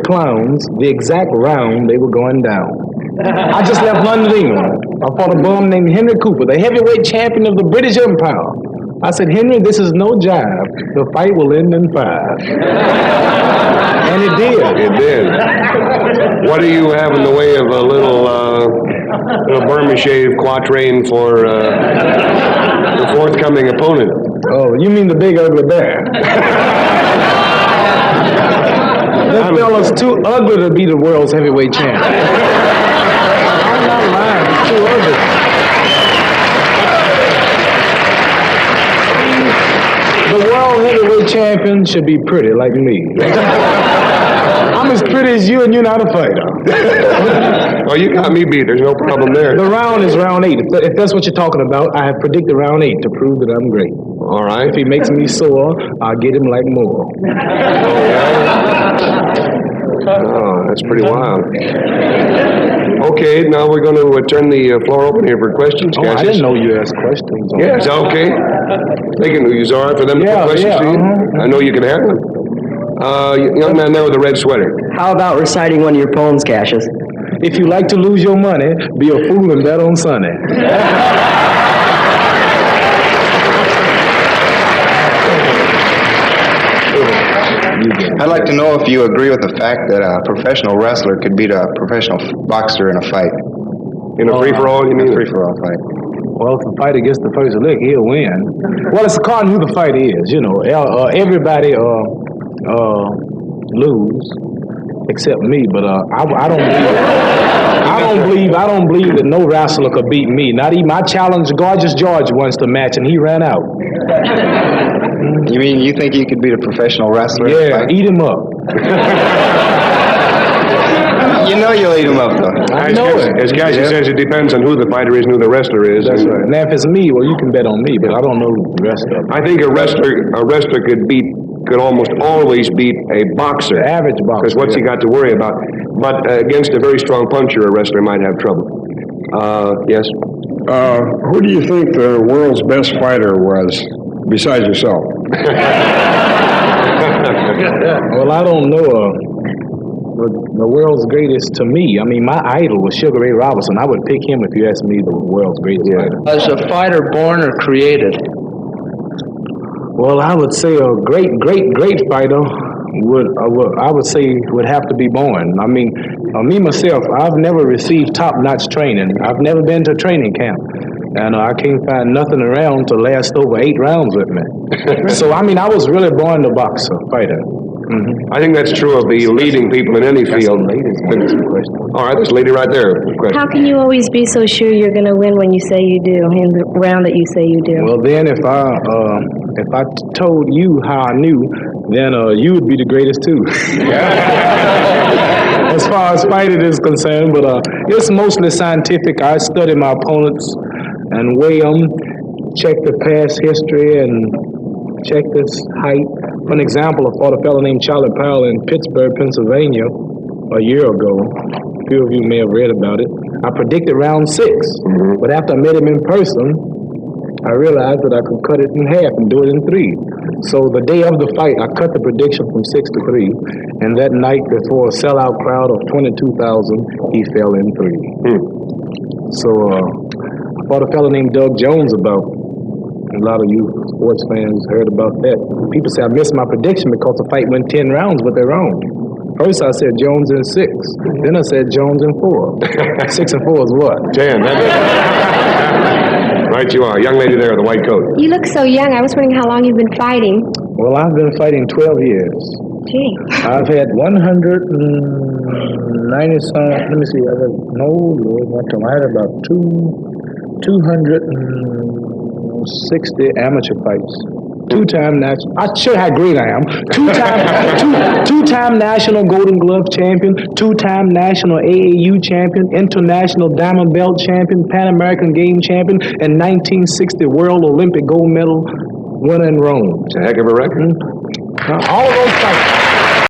clowns the exact round they were going down. I just left London, England. I fought a bum named Henry Cooper, the heavyweight champion of the British Empire. I said, Henry, this is no jive. The fight will end in 5. And it did. It did. What do you have in the way of a little Burma shave quatrain for the forthcoming opponent? Oh, you mean the big ugly bear? That fella's too ugly to be the world's heavyweight champion. I'm not lying. He's too ugly. The world heavyweight champion should be pretty like me. I'm as pretty as you, and you're not a fighter. Well, you got me beat. There's no problem there. The round is round 8. If that's what you're talking about, I have predicted round 8 to prove that I'm great. All right. If he makes me sore, I'll get him like more. Oh, that's pretty wild. Okay, now we're going to turn the floor open here for questions. Oh, I didn't know you asked questions. Yes, okay. They can use all right for them to put questions to you. I know you can have them. Young man there with the red sweater. How about reciting one of your poems, Cassius? If you like to lose your money, be a fool and bet on Sunday. I'd like to know if you agree with the fact that a professional wrestler could beat a professional boxer in a fight. In a free-for-all, you mean? A free-for-all fight. Well, if the fighter gets the first lick, he'll win. Well, it's according to who the fight is, you know. Everybody lose except me, but I don't believe I don't believe that no wrestler could beat me. Not even I challenged Gorgeous George once to match, and he ran out. You mean you think you could beat a professional wrestler? Yeah, eat him up. You know you'll eat him up, though. I know it. As Cassie says, it depends on who the fighter is and who the wrestler is. That's right. Now, if it's me, well, you can bet on me, but I don't know the rest of them. I think a wrestler could almost always beat a boxer. The average boxer. Because what's he got to worry about? But against a very strong puncher, a wrestler might have trouble. Yes? Who do you think the world's best fighter was, besides yourself? Well, I don't know. The world's greatest to me. I mean, my idol was Sugar Ray Robinson. I would pick him if you asked me the world's greatest fighter. Was a fighter born or created? Well, I would say a great fighter would have to be born. I mean, me myself, I've never received top-notch training. I've never been to training camp. And I can't find nothing around to last over 8 rounds with me. So, I mean, I was really born a boxer, fighter. Mm-hmm. I think that's true of the leading people in any field. All right, this lady right there. Question. How can you always be so sure you're going to win when you say you do, in the round that you say you do? Well, then if I told you how I knew, then you would be the greatest too. As far as fighting is concerned, but it's mostly scientific. I study my opponents and weigh them, check the past history, and check this height. For an example, I fought a fellow named Charlie Powell in Pittsburgh, Pennsylvania, a year ago. A few of you may have read about it. I predicted round 6, but after I met him in person, I realized that I could cut it in half and do it in 3. So the day of the fight, I cut the prediction from 6 to 3, and that night, before a sellout crowd of 22,000, he fell in 3. So I fought a fellow named Doug Jones about. A lot of you sports fans heard about that. People say I missed my prediction because the fight went 10 rounds, but they're wrong. First I said Jones in 6. Then I said Jones in 4. 6 and 4 is what? 10. Right you are. Young lady there with the white coat. You look so young. I was wondering how long you've been fighting. Well, I've been fighting 12 years. Gee. I've had 190 some, let me see, I had about 260 amateur fights. 2-time national. I show how great I am. 2-time national Golden Glove champion, 2-time national AAU champion, international Diamond Belt champion, Pan American Game champion, and 1960 World Olympic gold medal winner in Rome. It's a heck of a record. All of those fights.